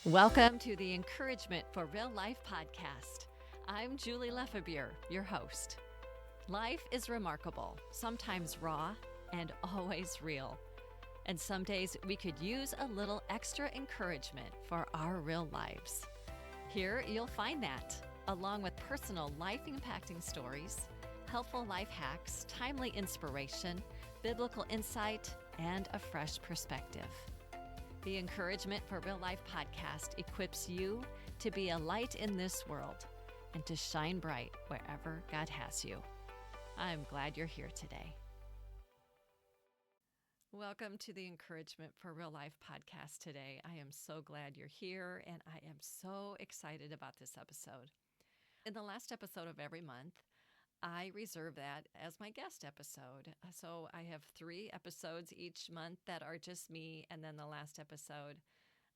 Welcome to the Encouragement for Real Life podcast. I'm Julie Lefebvre, your host. Life is remarkable, sometimes raw and always real. And some days we could use a little extra encouragement for our real lives. Here you'll find that, along with personal life-impacting stories, helpful life hacks, timely inspiration, biblical insight, and a fresh perspective. The Encouragement for Real Life podcast equips you to be a light in this world and to shine bright wherever God has you. I'm glad you're here today. Welcome to the Encouragement for Real Life podcast today. I am so glad you're here, and I am so excited about this episode. In the last episode of every month, I reserve that as my guest episode. So I have 3 episodes each month that are just me, and then the last episode,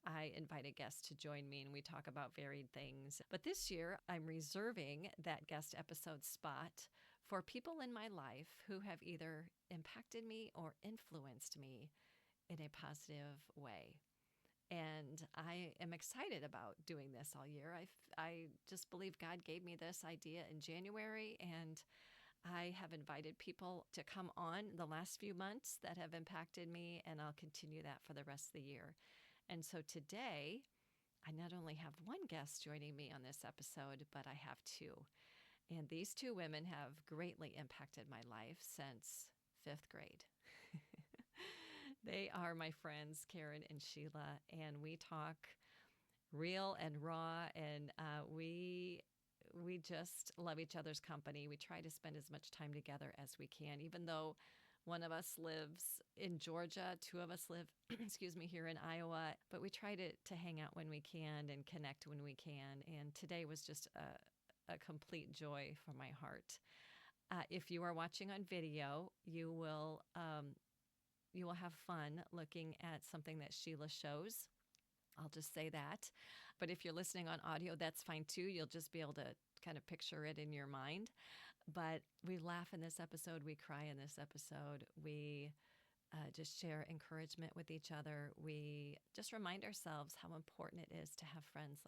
I invite a guest to join me and we talk about varied things. But this year, I'm reserving that guest episode spot for people in my life who have either impacted me or influenced me in a positive way. And I am excited about doing this all year. I just believe God gave me this idea in January, and I have invited people to come on the last few months that have impacted me, and I'll continue that for the rest of the year. And so today, I not only have one guest joining me on this episode, but I have 2. And these 2 women have greatly impacted my life since 5th grade. They are my friends, Karen and Sheila, and we talk real and raw, and we just love each other's company. We try to spend as much time together as we can, even though one of us lives in Georgia, 2 of us live, here in Iowa, but we try to hang out when we can and connect when we can. And today was just a complete joy for my heart. If you are watching on video, you will have fun looking at something that Sheila shows. I'll just say that. But if you're listening on audio, that's fine too. You'll just be able to kind of picture it in your mind. But we laugh in this episode. We cry in this episode. We just share encouragement with each other. We just remind ourselves how important it is to have friends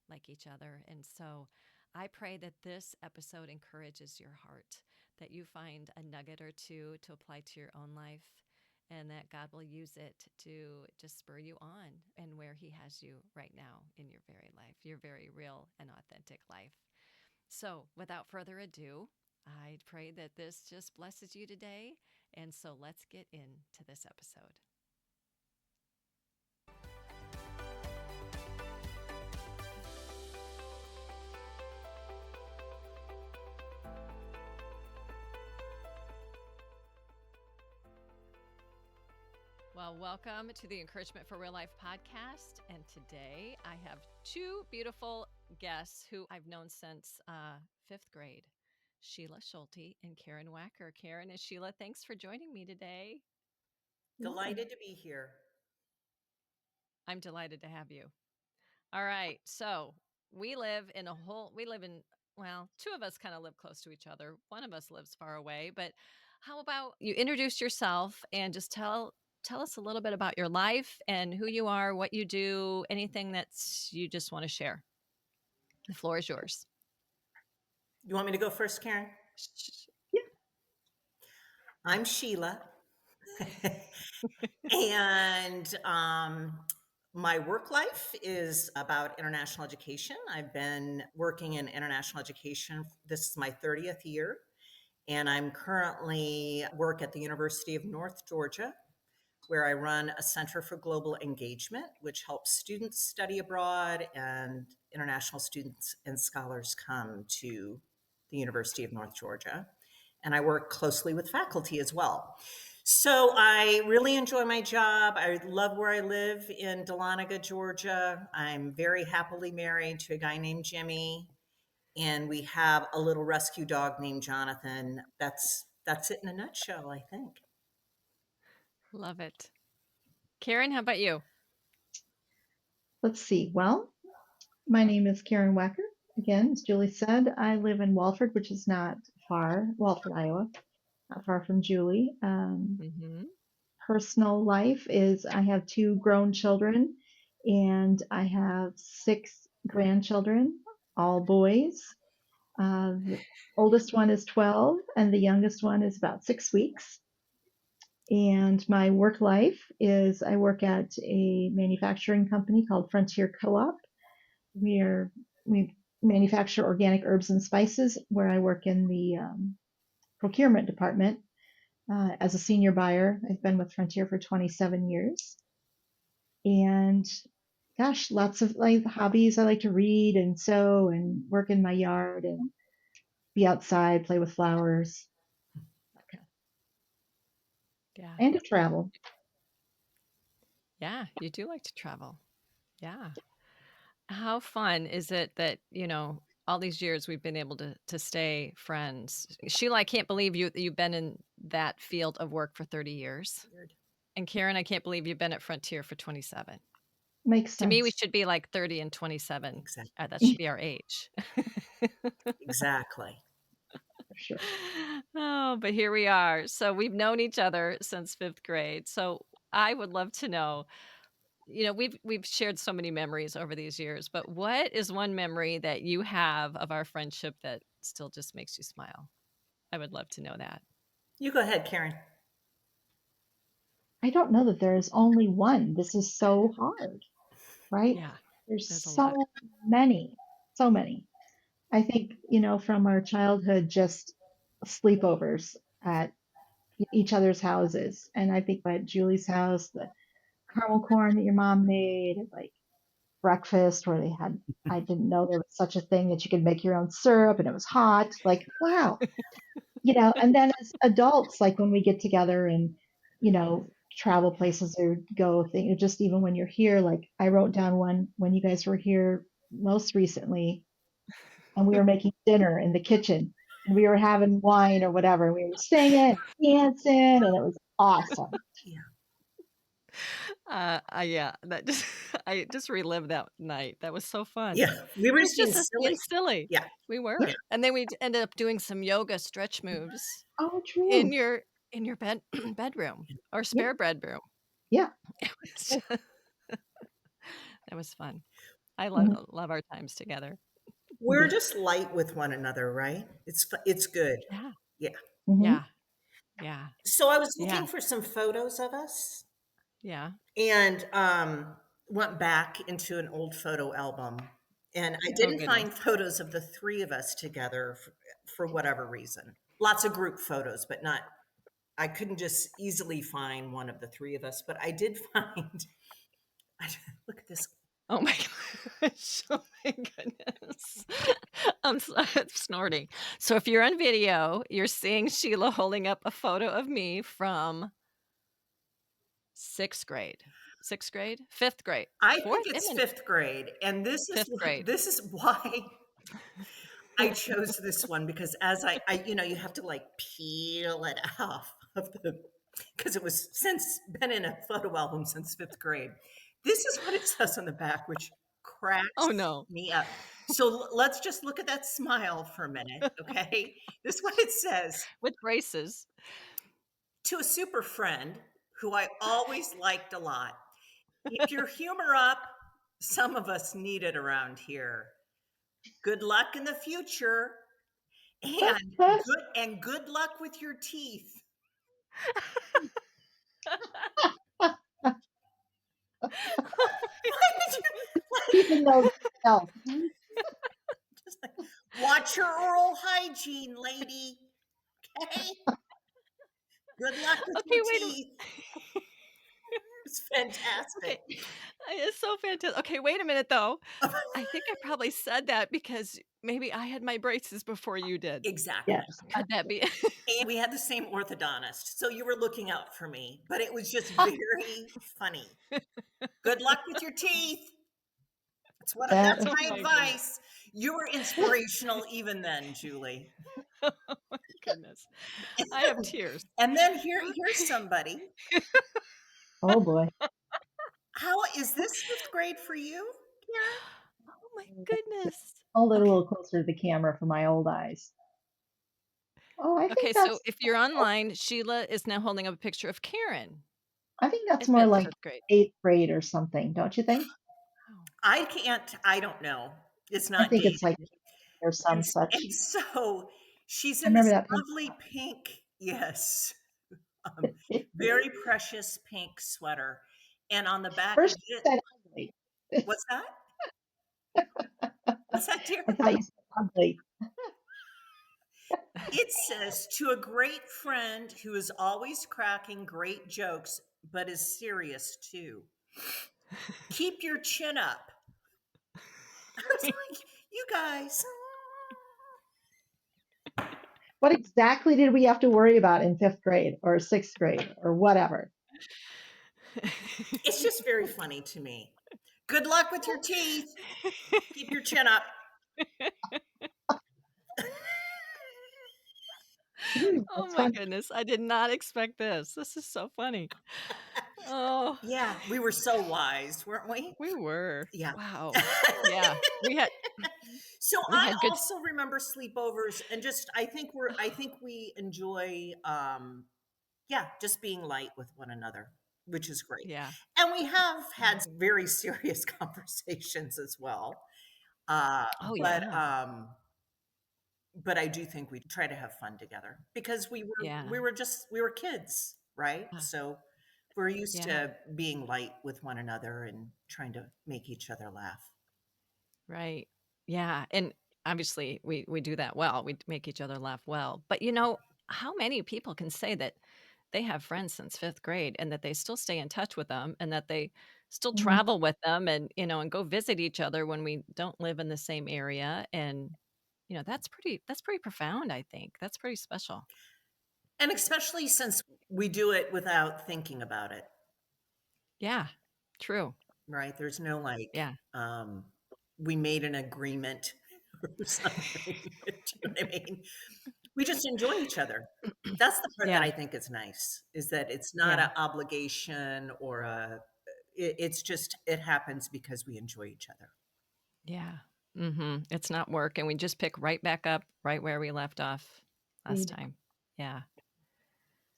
like each other. And so I pray that this episode encourages your heart, that you find a nugget or 2 to apply to your own life, and that God will use it to just spur you on and where He has you right now in your very life, your very real and authentic life. So without further ado, I pray that this just blesses you today. And so let's get into this episode. Well, welcome to the Encouragement for Real Life podcast. And today I have 2 beautiful guests who I've known since 5th grade, Sheila Schulte and Karen Wacker. Karen and Sheila, thanks for joining me today. Delighted to be here. I'm delighted to have you. All right. So we live in, 2 of us kind of live close to each other. One of us lives far away, but how about you introduce yourself and just tell us a little bit about your life and who you are, what you do, anything that's you just want to share. The floor is yours. You want me to go first, Karen? Yeah. I'm Sheila. And my work life is about international education. I've been working in international education. This is my 30th year. And I'm currently work at the University of North Georgia, where I run a Center for Global Engagement, which helps students study abroad and international students and scholars come to the University of North Georgia. And I work closely with faculty as well. So I really enjoy my job. I love where I live in Dahlonega, Georgia. I'm very happily married to a guy named Jimmy, and we have a little rescue dog named Jonathan. That's it in a nutshell, I think. Love it. Karen, how about you? Let's see. Well, my name is Karen Wacker. Again, as Julie said, I live in Walford, which is not far, Walford, Iowa, not far from Julie. Mm-hmm. Personal life is I have 2 grown children, and I have 6 grandchildren, all boys. The oldest one is 12, and the youngest one is about 6 weeks. And my work life is I work at a manufacturing company called Frontier Co-op. We manufacture organic herbs and spices, where I work in the procurement department as a senior buyer. I've been with Frontier for 27 years. And gosh, lots of like hobbies. I like to read and sew and work in my yard and be outside, play with flowers, Yeah. and to travel. Yeah, you do like to travel. Yeah. How fun is it that, all these years we've been able to stay friends? Sheila, I can't believe you've been in that field of work for 30 years. Weird. And Karen, I can't believe you've been at Frontier for 27. Makes To me, we sense. should be like 30 and 27. Exactly. That should be our age. Exactly. For sure. Oh, but here we are. So we've known each other since 5th grade. So I would love to know, we've shared so many memories over these years, but what is one memory that you have of our friendship that still just makes you smile? I would love to know that. You go ahead, Karen. I don't know that there's only one. This is so hard, right? Yeah, There's there's a lot. so many, so many. I think, from our childhood, just sleepovers at each other's houses. And I think at Julie's house, the caramel corn that your mom made, like breakfast where I didn't know there was such a thing that you could make your own syrup and it was hot. Like, wow. And then as adults, like when we get together and, travel places or just even when you're here, like I wrote down one when you guys were here most recently and we were making dinner in the kitchen and we were having wine or whatever. And we were singing, dancing, and it was awesome. Yeah. Yeah, that just I just relived that night. That was so fun. Yeah. We It were was just being just us being silly. silly. Yeah. We Yeah. were. And then we ended up doing some yoga stretch moves Oh, in true. your bedroom or Yeah. spare bedroom. Yeah. It was that was fun. I Mhm. love our times together. We're just light with one another, right? It's good. Yeah. Yeah. Mhm. Yeah. Yeah. So I was Yeah. looking for some photos of us Yeah. and went back into an old photo album. And I Oh didn't goodness. find photos of the three of us together for whatever reason. Lots of group photos, but not, I couldn't just easily find one of the three of us, but I did find, look at this. Oh my gosh. Oh my goodness. I'm snorting. So if you're on video, you're seeing Sheila holding up a photo of me from 6th grade. 6th grade? 5th grade. I 4th? think it's Even fifth grade. And 5th grade. this is why I chose this one because as you have to like peel it off of because it was since been in a photo album since fifth grade. This is what it says on the back, which Oh cracks no. me up. So let's just look at that smile for a minute, okay? This is what it says. With braces. To a super friend who I always liked a lot. Keep your humor up. Some of us need it around here. Good luck in the future. And good luck with your teeth. Why did Even though, no. just like, watch your oral hygiene, lady. Okay. Good luck with Okay, your wait a teeth. It's okay. fantastic. It's so fantastic. Okay, wait a minute though. I think I probably said that because maybe I had my braces before you did. Exactly. Yes. Could that be? And we had the same orthodontist, so you were looking out for me, but it was just very funny. Good luck with your teeth. That That's Oh my my goodness. advice. You were inspirational even then, Julie. Oh my goodness. I have tears. And then here's somebody. Oh boy. How is this fifth grade for you, Karen? Oh my goodness. Hold it a Okay. little closer to the camera for my old eyes. Oh, I Okay, think so that's if you're online, Sheila is now holding up a picture of Karen I think that's at more like 5th grade. 8th grade or something, don't you think? I don't know. It's I not think dated. it's like or some And such. so she's I in remember this that pink lovely one. pink, yes, very precious pink sweater. And on the back of First it, you said ugly. what's that? What's that, dear? I thought you said ugly. It says, to a great friend who is always cracking great jokes, but is serious too. Keep your chin up. I was like, you guys, What exactly did we have to worry about in fifth grade or sixth grade or whatever? it's just very funny to me. Good luck with your teeth. Keep your chin up. Oh That's my fun. goodness. I did not expect this. This is so funny. Oh, Yeah, we were so wise, weren't we? we were. Yeah. Wow. Yeah. So We I had good also remember sleepovers and just I think we enjoy yeah, just being light with one another, which is great. yeah. And we have Yeah. had very serious conversations as well. Uh Oh but yeah. um but I do think we try to have fun together because Yeah. we were kids, right? Uh, So we're used yeah. to being light with one another and trying to make each other laugh. Right. Yeah. And obviously we do that well. We make each other laugh well. But how many people can say that they have friends since fifth grade and that they still stay in touch with them and that they still Mhm. travel with them and go visit each other when we don't live in the same area. And that's pretty profound, I think. That's pretty special. And especially since we do it without thinking about it, Yeah. True. right? There's no like, Yeah. we made an agreement or something. Do you know what I mean? We just enjoy each other. That's the part that Yeah. I think is nice, is that it's not Yeah. an obligation or it's just, it happens because we enjoy each other. Yeah. It's not work, and we just pick right back up right where we left off last Indeed. time. Yeah.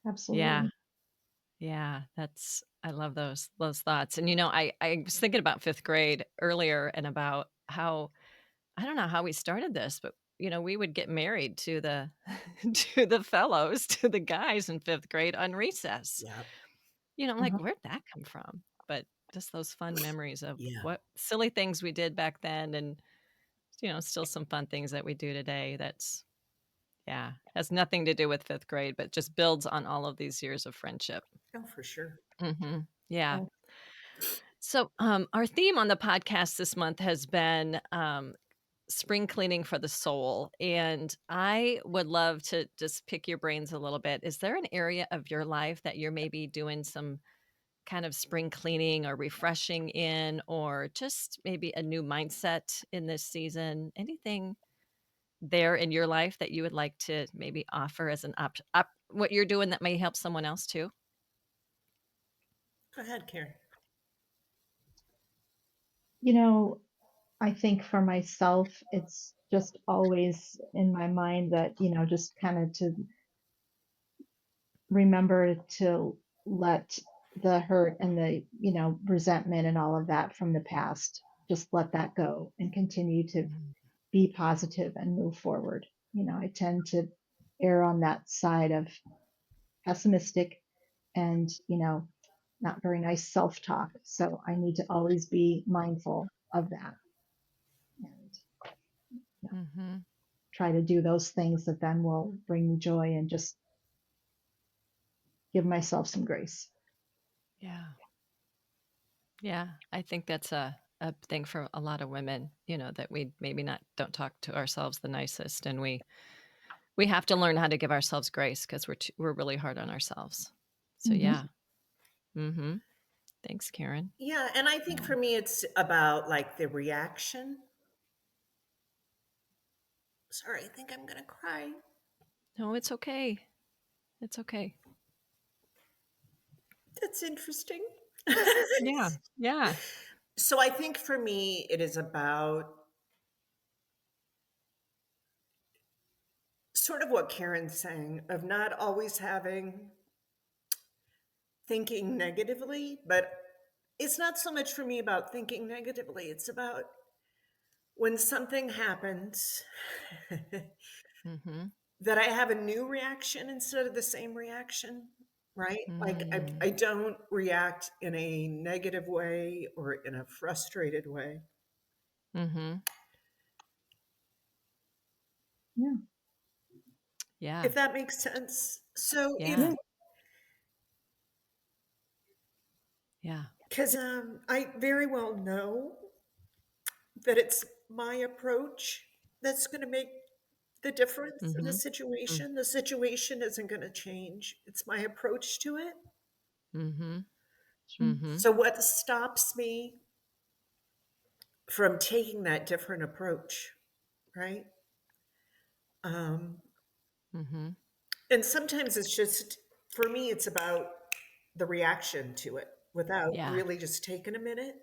Yeah. Absolutely. Yeah. I love those thoughts. And I was thinking about 5th grade earlier and about how I don't know how we started this, but we would get married to the to the fellows, to the guys in 5th grade on recess. Yeah. I'm like, Uh-huh. where'd that come from? But just those fun memories of Yeah. what silly things we did back then and still some fun things that we do today that's yeah, has nothing to do with 5th grade, but just builds on all of these years of friendship. Oh, for sure. Yeah. Yeah. So, our theme on the podcast this month has been spring cleaning for the soul. And I would love to just pick your brains a little bit. Is there an area of your life that you're maybe doing some kind of spring cleaning or refreshing in, or just maybe a new mindset in this season? Anything there in your life that you would like to maybe offer as an what you're doing that may help someone else too? Go ahead, Karen. You know, I think for myself, it's just always in my mind that, just kind of to remember to let the hurt and the, resentment and all of that from the past, just let that go and continue to Mhm. be positive and move forward. I tend to err on that side of pessimistic and, not very nice self talk. So I need to always be mindful of that and you know, Mhm. try to do those things that then will bring me joy and just give myself some grace. Yeah. Yeah, I think that's a thing for a lot of women, that we maybe not don't talk to ourselves the nicest, and we have to learn how to give ourselves grace because we're really hard on ourselves. So Hmm. yeah. Mhm. Thanks, Karen. Yeah. And I think Yeah. for me, it's about like the reaction. Sorry, I think I'm going to cry. No, it's okay. It's okay. That's interesting. Yeah. Yeah. So I think for me, it is about sort of what Karen's saying of not always having thinking negatively, but it's not so much for me about thinking negatively. It's about when something happens Mm-hmm. that I have a new reaction instead of the same reaction, right? Like Mm. I don't react in a negative way or in a frustrated way, Mm-hmm. Yeah. Yeah. if that makes sense. So if, Yeah. Yeah. Yeah. because I very well know that it's my approach that's going to make the difference in the Mm-hmm. situation. The situation isn't going to change, it's my approach to it. Mm-hmm. Sure. Mm-hmm. So, what stops me from taking that different approach, right? Um, Mm-hmm. and sometimes it's just, for me, it's about the reaction to it without Yeah. really just taking a minute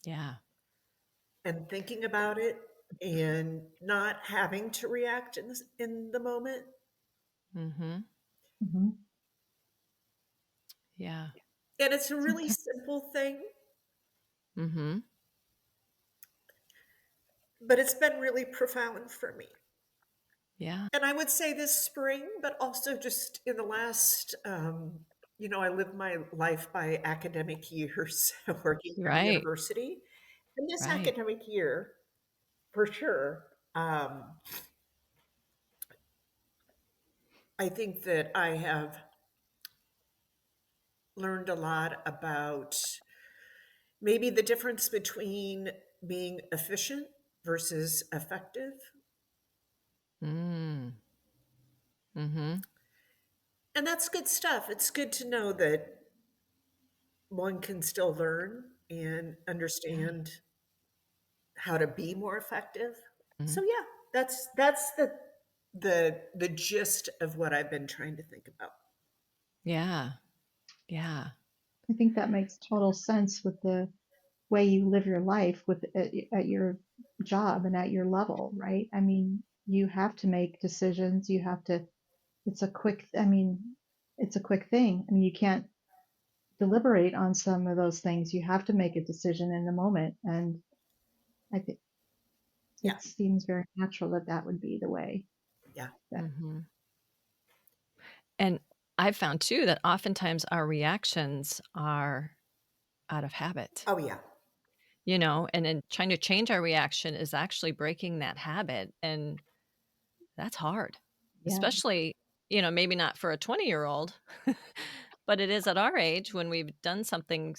Yeah. and thinking about it and not having to react in the moment. Mm-hmm. Hmm. Yeah. And it's a really Sometimes. simple thing, Mm-hmm. but it's been really profound for me. Yeah. And I would say this spring, but also just in the last, I lived my life by academic years working for the Right. university. And this Right. academic year, for sure, I think that I have learned a lot about maybe the difference between being efficient versus effective. Mm. Mm-hmm. And that's good stuff. It's good to know that one can still learn and Yeah. understand how to be more effective. Mm-hmm. So yeah, that's the gist of what I've been trying to think about. Yeah. Yeah. I think that makes total sense with the way you live your life with at your job and at your level, right? I mean, you have to make decisions. You have to. It's a quick. I mean, it's a quick thing. I mean, you can't deliberate on some of those things. You have to make a decision in the moment, and I think Yeah, it seems very natural that that would be the way yeah. that. Mm-hmm. And I've found too that oftentimes our reactions are out of habit, Oh yeah, and then trying to change our reaction is actually breaking that habit. And that's hard, Yeah. especially, maybe not for a 20-year-old, but it is at our age when we've done something,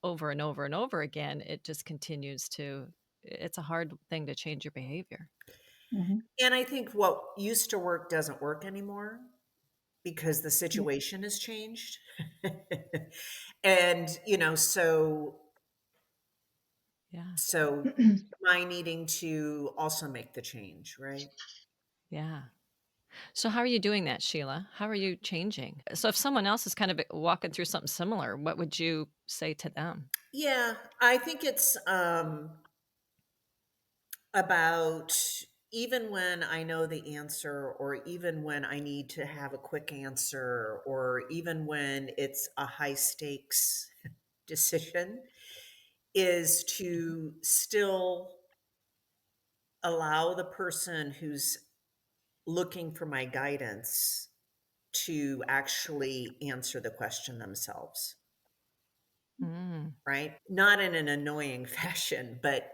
over and over and over again. It just continues it's a hard thing to change your behavior. Hmm. and I think what used to work doesn't work anymore because the Yeah. situation has changed. And Yeah. so my needing to also make the change, right? Yeah. So how are you doing that, Sheila? How are you changing? So if someone else is kind of walking through something similar, what would you say to them? Yeah, I think it's about, even when I know the answer, or even when I need to have a quick answer, or even when it's a high stakes decision, is to still allow the person who's looking for my guidance to actually answer the question themselves, Mm, right? Not in an annoying fashion, but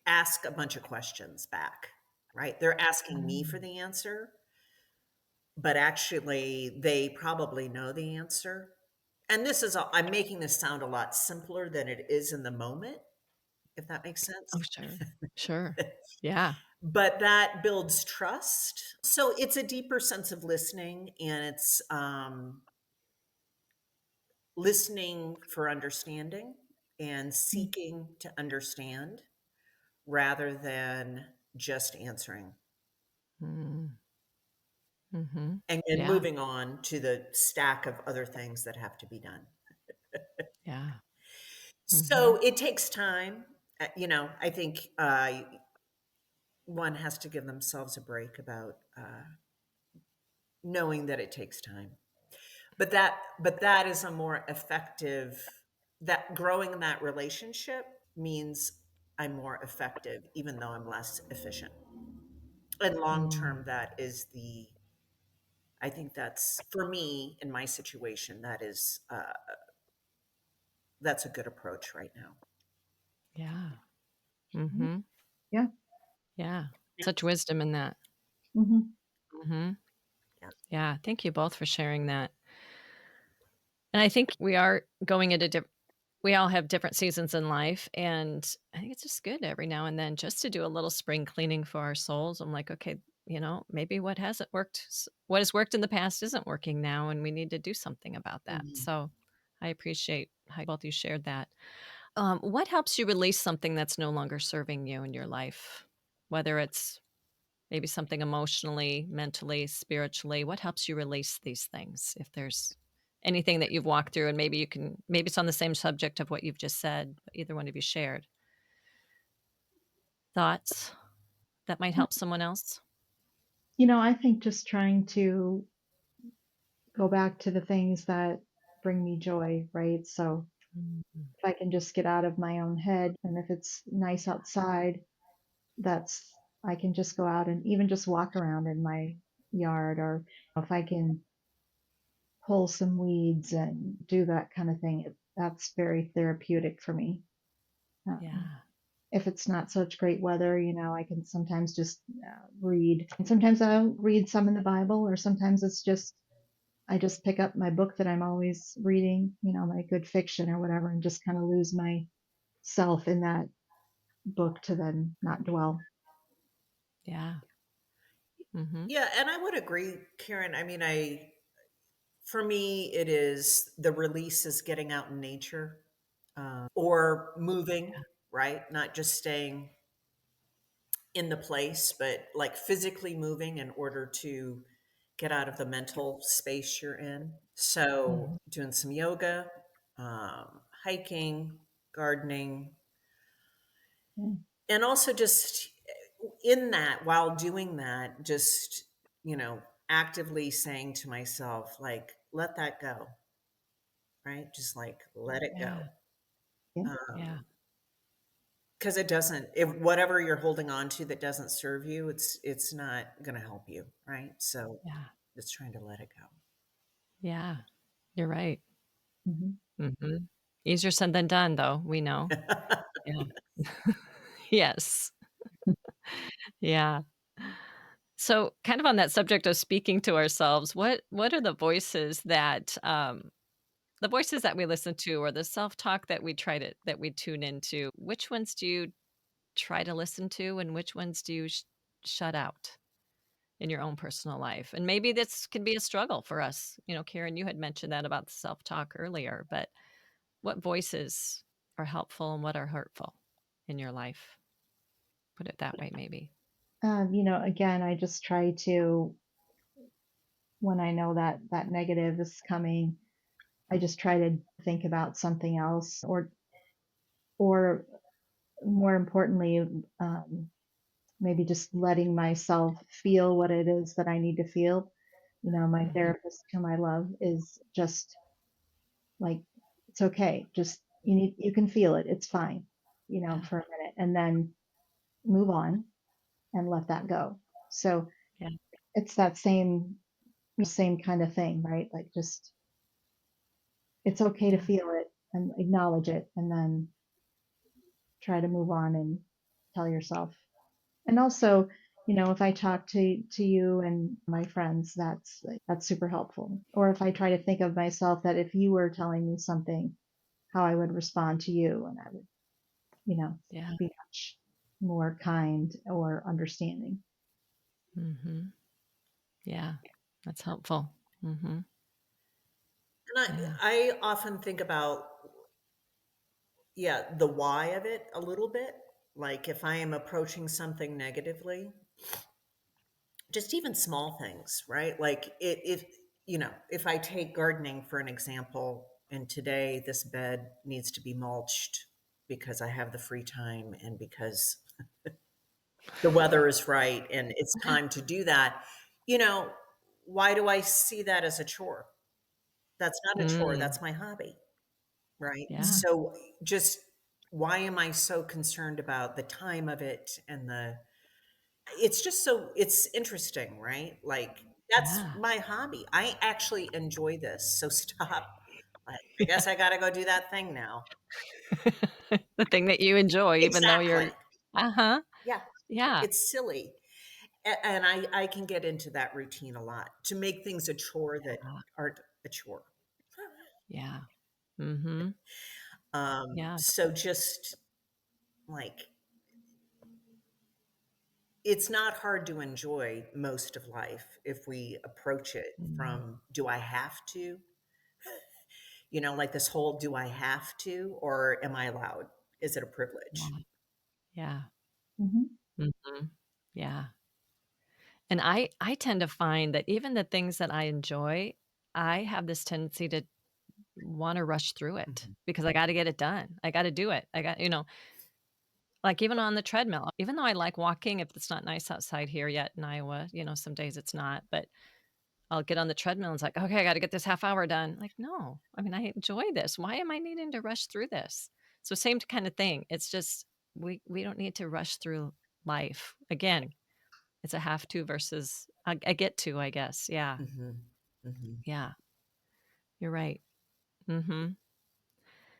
ask a bunch of questions back, right? They're asking me for Um, the answer, but actually they probably know the answer. And I'm making this sound a lot simpler than it is in the moment, if that makes oh, sense. sure. Sure. Yeah. But that builds trust. So it's a deeper sense of listening, and it's listening for understanding and mm, seeking to understand rather than just answering, Mm, mhm. and then Yeah. moving on to the stack of other things that have to be done. Yeah. So Mhm. it takes time. I think one has to give themselves a break about knowing that it takes time. But that is a more effective. that growing that relationship means I'm more effective, even though I'm less efficient. And long Mm, term, that is I think that's for me in my situation, that's a good approach right now. yeah. Mhm. Mm-hmm. Yeah. Yeah. Such wisdom in that. Hmm. Mm-hmm. Yeah. Yeah. Thank you both for sharing that. And I think we are going into we all have different seasons in life. And I think it's just good every now and then just to do a little spring cleaning for our souls. I'm like, okay, maybe what hasn't worked, what has worked in the past isn't working now. And we need to do something about that. Mhm. So I appreciate how both you shared that. What helps you release something that's no longer serving you in your life? Whether it's maybe something emotionally, mentally, spiritually, what helps you release these things? If there's anything that you've walked through, and maybe it's on the same subject of what you've just said, but either one of you shared thoughts that might help someone else. I think just trying to go back to the things that bring me joy, right? So Mhm. if I can just get out of my own head, and if it's nice outside, that's I can just go out and even just walk around in my yard, or if I can pull some weeds and do that kind of thing, that's very therapeutic for me. Um, Yeah. if it's not such great weather, I can sometimes just read. And sometimes I'll read some in the Bible, or sometimes it's just I just pick up my book that I'm always reading, my good fiction or whatever, and just kind of lose myself in that book to then not dwell. Yeah. Mhm. Yeah, and I would agree, Karen. I mean, for me, it is the release is getting out in nature, or moving, right? Not just staying in the place, but like physically moving in order to get out of the mental space you're in. So, Mhm. doing some yoga, hiking, gardening, Yeah. and also just in that, while doing that, just, actively saying to myself, like, let that go, right? Just like let it go. Yeah. Yeah. Yeah. Because it doesn't, if whatever you're holding on to that doesn't serve you, it's not going to help you, right? So Yeah. just trying to let it Yeah. You're right. Hmm. Mhm. Easier said than done, though, we know. go. Yeah. Yes. Yeah. So, kind of on that subject of speaking to ourselves, what are the voices that we listen to, or the self-talk that we tune into? Which ones do you try to listen to, and which ones do you shut out in your own personal life? And maybe this can be a struggle for us. Karen, you had mentioned that about the self-talk earlier, but what voices are helpful and what are hurtful in your life? Put it that way, maybe. Again, I just try to, when I know that that negative is coming, I just try to think about something else, or more importantly, um, maybe just letting myself feel what it is that I need to feel. My Mhm. therapist, whom I love, is just like, it's okay. Just you can feel it. It's fine, Yeah. for a minute, and then move on and let that go. So Yeah. it's that same kind of thing, right? Like, just it's okay to Yeah. feel it and acknowledge it, and then try to move on and tell yourself. And also, if I talk to you and my friends, that's super helpful. Or if I try to think of myself, that if you were telling me something, how I would respond to you, and I would, you know, Yeah. be much more kind or understanding. Mhm. Yeah. That's helpful. Mhm. And Yeah. I often think about, yeah, the why of it a little bit. Like if I am approaching something negatively, just even small things, right? Like if I take gardening for an example, and today this bed needs to be mulched because I have the free time and because the weather is right and it's time to do that, you know, why do I see that as a chore? That's not a chore, Mm. that's my hobby. right? Yeah. So just why am I so concerned about the time of it and it's just so it's interesting, right? Like that's Yeah. my hobby. I actually enjoy this. So stop. I guess I got to go do that thing now. The thing that you enjoy, even though you're Exactly. uh-huh. Yeah. Yeah. It's silly. And I can get into that routine a lot to make things a chore that Yeah. aren't a chore. Yeah. Mhm. Yeah. So just like it's not hard to enjoy most of life if we approach it Mm. from do I have to? Like this whole do I have to or am I allowed? Is it a privilege? Yeah. Yeah. Hmm. Mhm. Yeah. And I tend to find that even the things that I enjoy, I have this tendency to wanna rush through it Mhm. because I gotta get it done. I gotta do it. Like even on the treadmill, even though I like walking, if it's not nice outside here yet in Iowa, some days it's not, but I'll get on the treadmill and it's like, "Okay, I gotta get this half hour done." Like, no, I mean, I enjoy this. Why am I needing to rush through this? So same kind of thing. It's just we don't need to rush through life. Again, it's a have to versus I get to, I guess. Yeah. Mhm. Mhm. Yeah. You're right. Mhm.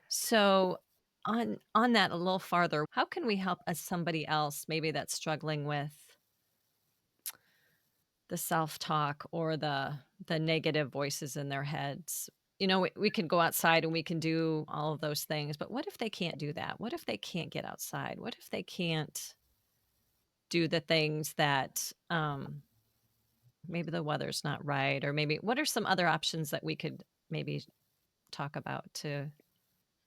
So on that a little farther, how can we help as somebody else maybe that's struggling with the self-talk or the negative voices in their heads? We can go outside and we can do all of those things, but what if they can't do that? What if they can't get outside? What if they can't do the things that maybe the weather's not right, or maybe what are some other options that we could maybe talk about to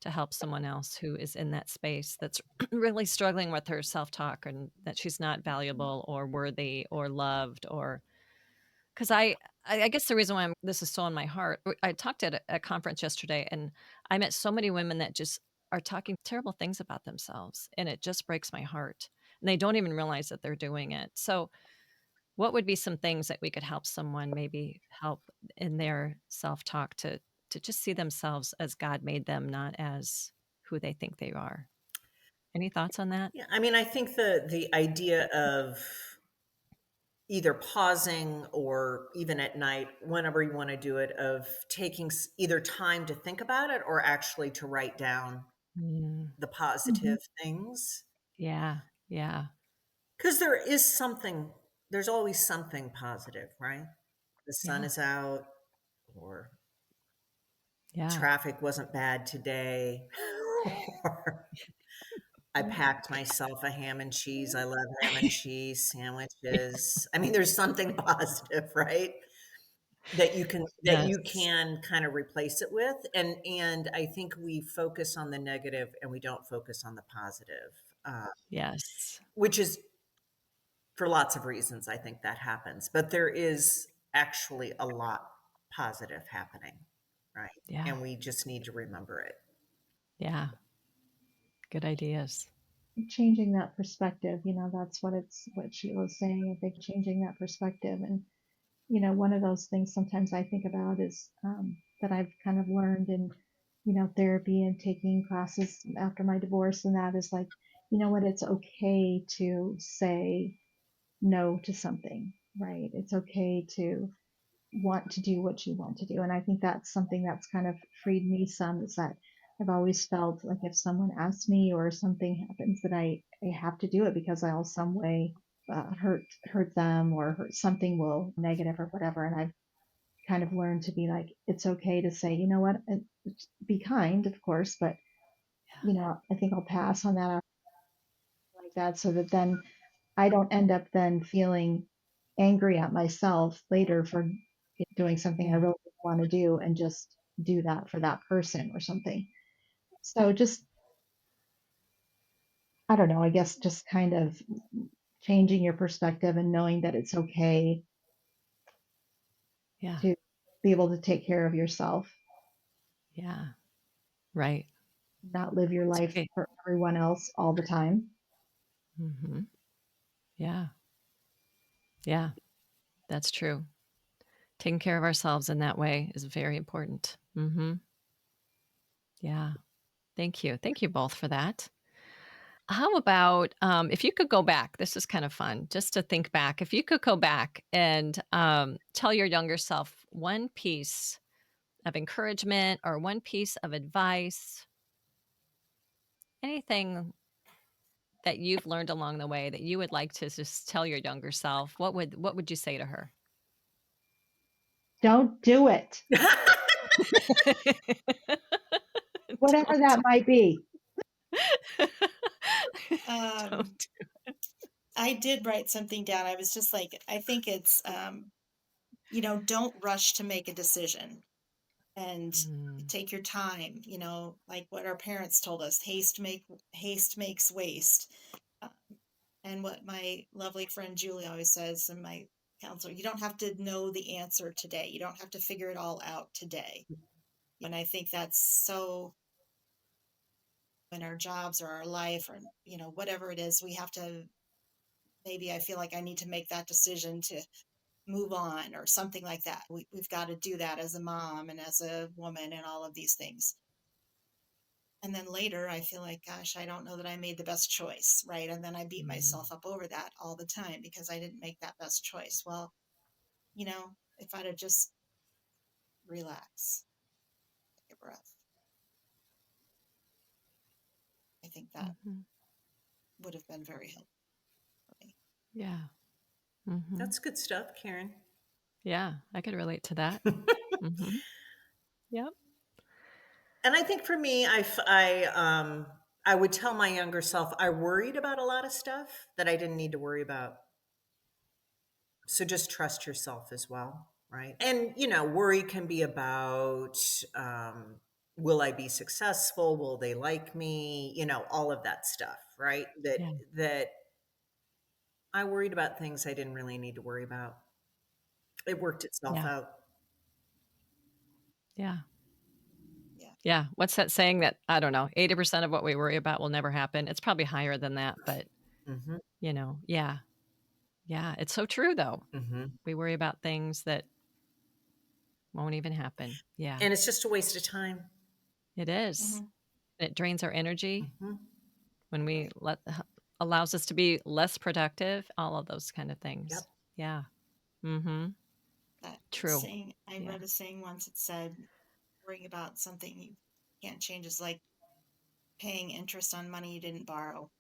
help someone else who is in that space that's really struggling with her self-talk and that she's not valuable or worthy or loved, or because I guess the reason why this is so on my heart, I talked at a conference yesterday and I met so many women that just are talking terrible things about themselves, and it just breaks my heart, and they don't even realize that they're doing it. So what would be some things that we could help someone maybe help in their self-talk to just see themselves as God made them, not as who they think they are? Any thoughts on that? Yeah, I mean, I think the idea of either pausing or even at night, whenever you want to do it, of taking either time to think about it or actually to write down Mm, the Hmm. positive things. yeah, yeah, Because there's always something positive, right? The sun yeah, is out, or yeah, traffic wasn't bad today, or I packed myself a ham and cheese. I love ham and cheese sandwiches. I mean, there's something positive, right? That you yes, can kind of replace it with. And I think we focus on the negative and we don't focus on the positive, yes, which is for lots of reasons. I think that happens, but there is actually a lot positive happening, right? yeah, And we just need to remember it. yeah, good ideas. Changing that perspective, that's what Sheila's saying. I think changing that perspective. And, one of those things sometimes I think about is that I've kind of learned in, therapy and taking classes after my divorce. And that is like, what, it's okay to say no to something, right? It's okay to want to do what you want to do. And I think that's something that's kind of freed me some, is that I've always felt like if someone asks me or something happens that I have to do it because I'll some way hurt them or hurt something will negative or whatever. And I've kind of learned to be like, it's okay to say, what, be kind, of course, but I think I'll pass on that like that so that then I don't end up then feeling angry at myself later for doing something I Yeah, really want to do and just do that for that person or something. So just, I don't know, I guess just kind of changing your perspective and knowing that it's okay yeah, to be able to take care of yourself, yeah, right. not live your It's life okay. for everyone else all the time. Mhm. Yeah, yeah, that's true. Taking care of ourselves in that way is very important. Mhm. Yeah. Thank you. Thank you both for that. How about if you could go back? This is kind of fun just to think back. If you could go back and tell your younger self one piece of encouragement or one piece of advice, anything that you've learned along the way that you would like to just tell your younger self, what would you say to her? Don't do it, whatever Don't. that might be. Um, Don't. I did write something down. I was just like, I think it's, don't rush to make a decision and Mm, take your time, like what our parents told us, haste makes waste. Uh, and what my lovely friend Julie always says, and my counselor, you don't have to know the answer today. You don't have to figure it all out today. And I think that's so in our jobs or our life or, whatever it is, we have to, maybe I feel like I need to make that decision to move on or something like that. We've got to do that as a mom and as a woman and all of these things. And then later I feel like, gosh, I don't know that I made the best choice, right? And then I beat mm, myself up over that all the time because I didn't make that best choice. Well, if I'd have just relax, take a breath, I think that mhm. would have been very helpful for me. Yeah. Mhm. That's good stuff, Karen. Yeah, I could relate to that. Mhm. Yep. And I think for me, I would tell my younger self I worried about a lot of stuff that I didn't need to worry about. So just trust yourself as well, right? And worry can be about will I be successful? Will they like me? All of that stuff, right? Yeah. That I worried about things I didn't really need to worry about. It worked itself Yeah. out. Yeah. Yeah. Yeah. What's that saying that I don't know, 80% of what we worry about will never happen? It's probably higher than that, but Hmm. yeah. Yeah, it's so true though. Hmm. We worry about things that won't even happen. Yeah. And it's just a waste of time. It is. Mm-hmm. It drains our energy Hmm. when we Right. allows us to be less productive, all of those kind of Yep. things. Yeah. Mhm. That True. saying, I Yeah. read a saying once, it said, worrying about something you can't change is like paying interest on money you didn't borrow,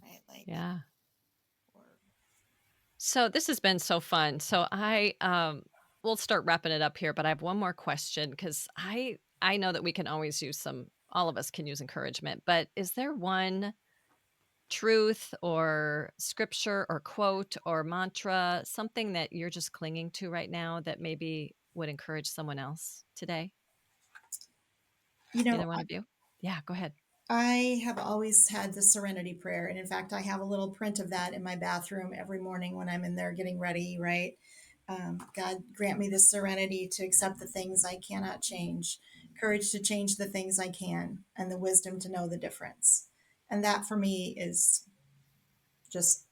right? Like, Yeah. or So this has been so fun. So I we'll start wrapping it up here, but I have one more question because I know that we can always use some all of us can use encouragement, but is there one truth or scripture or quote or mantra, something that you're just clinging to right now that maybe would encourage someone else today? you know, Either one of you? Yeah, go ahead. I have always had the serenity prayer. And in fact, I have a little print of that in my bathroom every morning when I'm in there getting ready, right? God, grant me the serenity to accept the things I cannot change, courage to change the things I can, and the wisdom to know the difference. And that for me is just,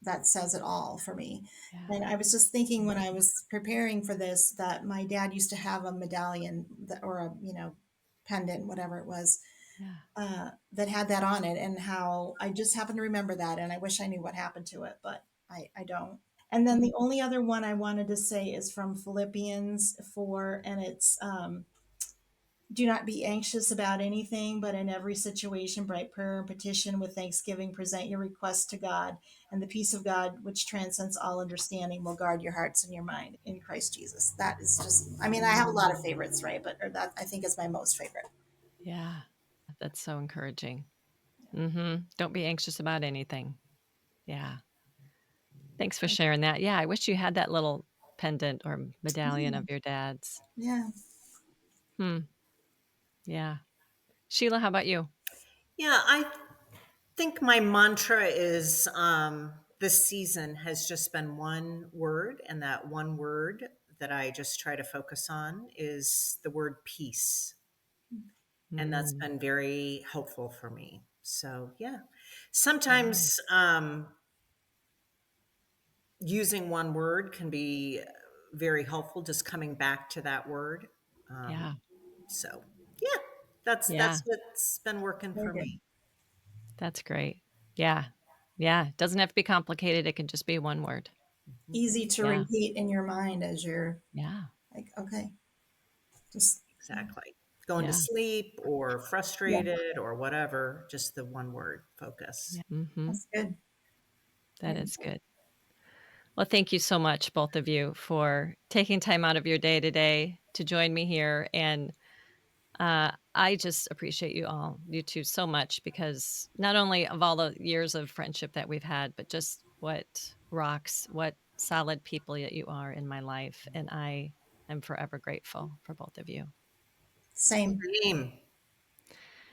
that says it all for me. Yeah. And I was just thinking when I was preparing for this that my dad used to have a medallion that, or a, pendant, whatever it was, Yeah. that had that on it, and how I just happen to remember that, and I wish I knew what happened to it, but I don't. And then the only other one I wanted to say is from Philippians 4, and it's do not be anxious about anything, but in every situation, by prayer and petition with thanksgiving, present your requests to God, and the peace of God, which transcends all understanding, will guard your hearts and your mind in Christ Jesus. That is just, I mean, I have a lot of favorites, right? But or that I think is my most favorite. Yeah. That's so encouraging. Mhm. Don't be anxious about anything. Yeah. Thanks for sharing that. Yeah, I wish you had that little pendant or medallion Yeah. of your dad's. Yeah. Hmm. Yeah. Sheila, how about you? Yeah, I think my mantra is this season has just been one word, and that one word that I just try to focus on is the word peace. And that's Mm, been very helpful for me. So, yeah. yeah. Sometimes using one word can be very helpful, just coming back to that word. Um, Yeah. so, yeah. Yeah, That's what's been working Very for good. me. that's great. Yeah. Yeah. It doesn't have to be complicated. It can just be one word. Mhm. Easy to Yeah. repeat in your mind as you're Yeah. like, okay, just Exactly. Going to Yeah. sleep or Yeah. frustrated or whatever, just the one word focus. Yeah. Mm-hmm. that's good. That Very is good. good. Well, thank you so much, both of you, for taking time out of your day today to join me here. And I just appreciate you two, so much, because not only of all the years of friendship that we've had, but just what solid people that you are in my life. And I am forever grateful for both of you. Same. Same.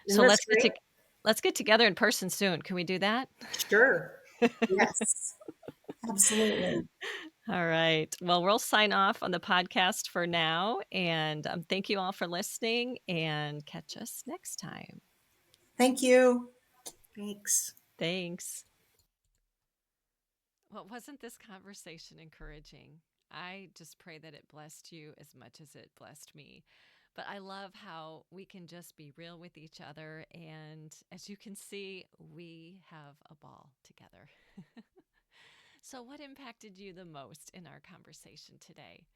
Isn't So this great? let's get together in person soon. Can we do that? Sure. Yes, absolutely. All right. Well, we'll sign off on the podcast for now. And thank you all for listening, and catch us next time. Thank you. Thanks. Thanks. Well, wasn't this conversation encouraging? I just pray that it blessed you as much as it blessed me. But I love how we can just be real with each other. And as you can see, we have a ball together. So, what impacted you the most in our conversation today?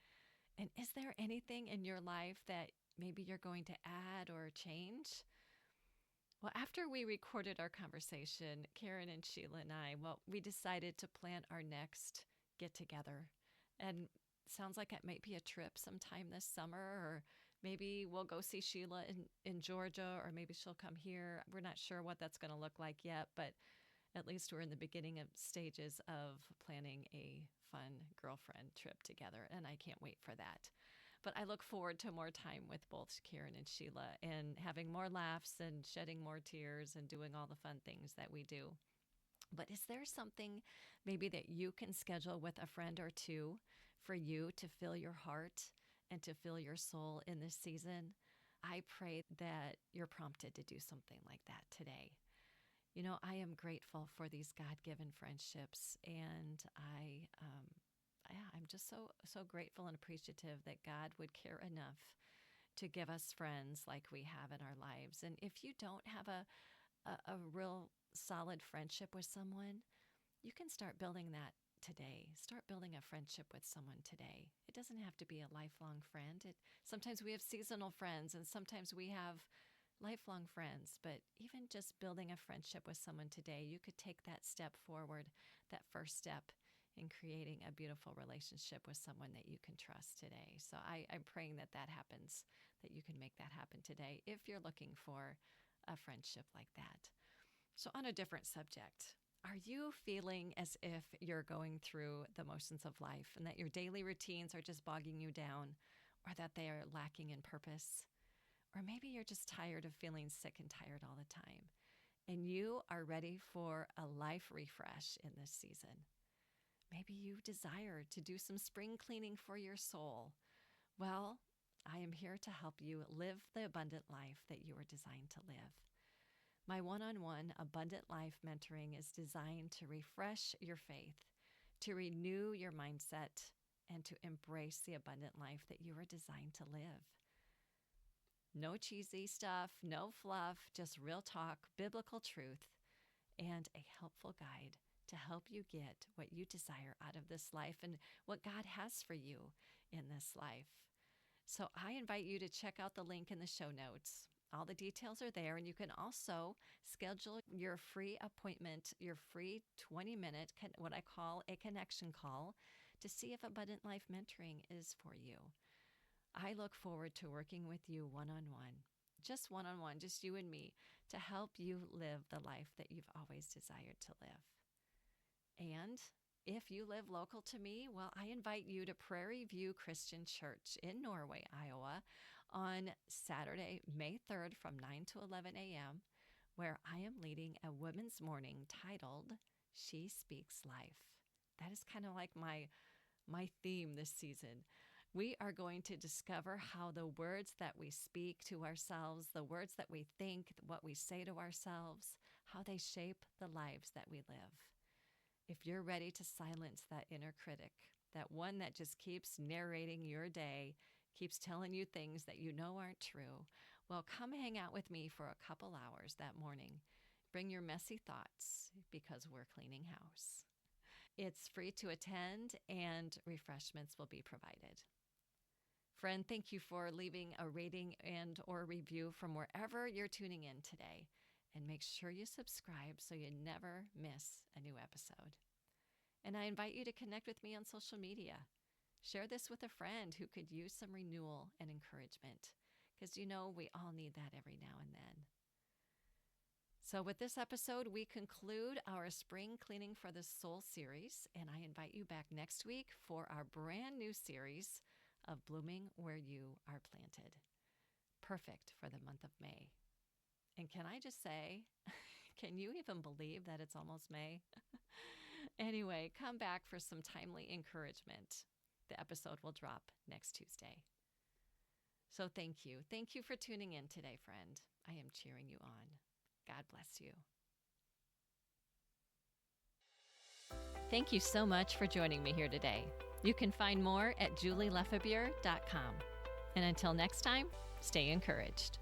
And is there anything in your life that maybe you're going to add or change? Well, after we recorded our conversation, Karen and Sheila and I, we decided to plan our next get together. And sounds like it might be a trip sometime this summer, or maybe we'll go see Sheila in Georgia, or maybe she'll come here. We're not sure what that's going to look like yet, but at least we're in the beginning of stages of planning a fun girlfriend trip together, and I can't wait for that. But I look forward to more time with both Karen and Sheila, and having more laughs and shedding more tears and doing all the fun things that we do. But is there something maybe that you can schedule with a friend or two for you to fill your heart and to fill your soul in this season? I pray that you're prompted to do something like that today. You know, I am grateful for these God-given friendships, and yeah, I'm just so grateful and appreciative that God would care enough to give us friends like we have in our lives. And if you don't have a real solid friendship with someone, you can start building that today. Start building a friendship with someone today. It doesn't have to be a lifelong friend. Sometimes we have seasonal friends, and sometimes we have lifelong friends. But even just building a friendship with someone today, you could take that step forward, that first step in creating a beautiful relationship with someone that you can trust today. So I'm praying that that happens, that you can make that happen today if you're looking for a friendship like that. So, on a different subject, are you feeling as if you're going through the motions of life, and that your daily routines are just bogging you down, or that they are lacking in purpose? Or maybe you're just tired of feeling sick and tired all the time, and you are ready for a life refresh in this season. Maybe you desire to do some spring cleaning for your soul. Well, I am here to help you live the abundant life that you are designed to live. My one on one Abundant Life mentoring is designed to refresh your faith, to renew your mindset, and to embrace the abundant life that you are designed to live. No cheesy stuff, no fluff, just real talk, biblical truth, and a helpful guide to help you get what you desire out of this life and what God has for you in this life. So I invite you to check out the link in the show notes. All the details are there, and you can also schedule your free appointment, your free 20-minute, what I call a connection call, to see if Abundant Life Mentoring is for you. I look forward to working with you one on one, just you and me, to help you live the life that you've always desired to live. And if you live local to me, well, I invite you to Prairie View Christian Church in Norway, Iowa, on Saturday, May 3rd from 9 to 11 a.m., where I am leading a women's morning titled She Speaks Life. That is kind of like my theme this season. We are going to discover how the words that we speak to ourselves, the words that we think, what we say to ourselves, how they shape the lives that we live. If you're ready to silence that inner critic, that one that just keeps narrating your day, keeps telling you things that you know aren't true, Well, come hang out with me for a couple hours that morning. Bring your messy thoughts because we're cleaning house. It's free to attend and refreshments will be provided. Friend, thank you for leaving a rating and or review from wherever you're tuning in today. And make sure you subscribe so you never miss a new episode. And I invite you to connect with me on social media. Share this with a friend who could use some renewal and encouragement, because we all need that every now and then. So with this episode, we conclude our Spring Cleaning for the Soul series, and I invite you back next week for our brand new series of Blooming Where You Are Planted. Perfect for the month of May. And can I just say, can you even believe that it's almost May? Anyway, come back for some timely encouragement. The episode will drop next Tuesday. So thank you. Thank you for tuning in today, friend. I am cheering you on. God bless you. Thank you so much for joining me here today. You can find more at julielefebure.com. And until next time, stay encouraged.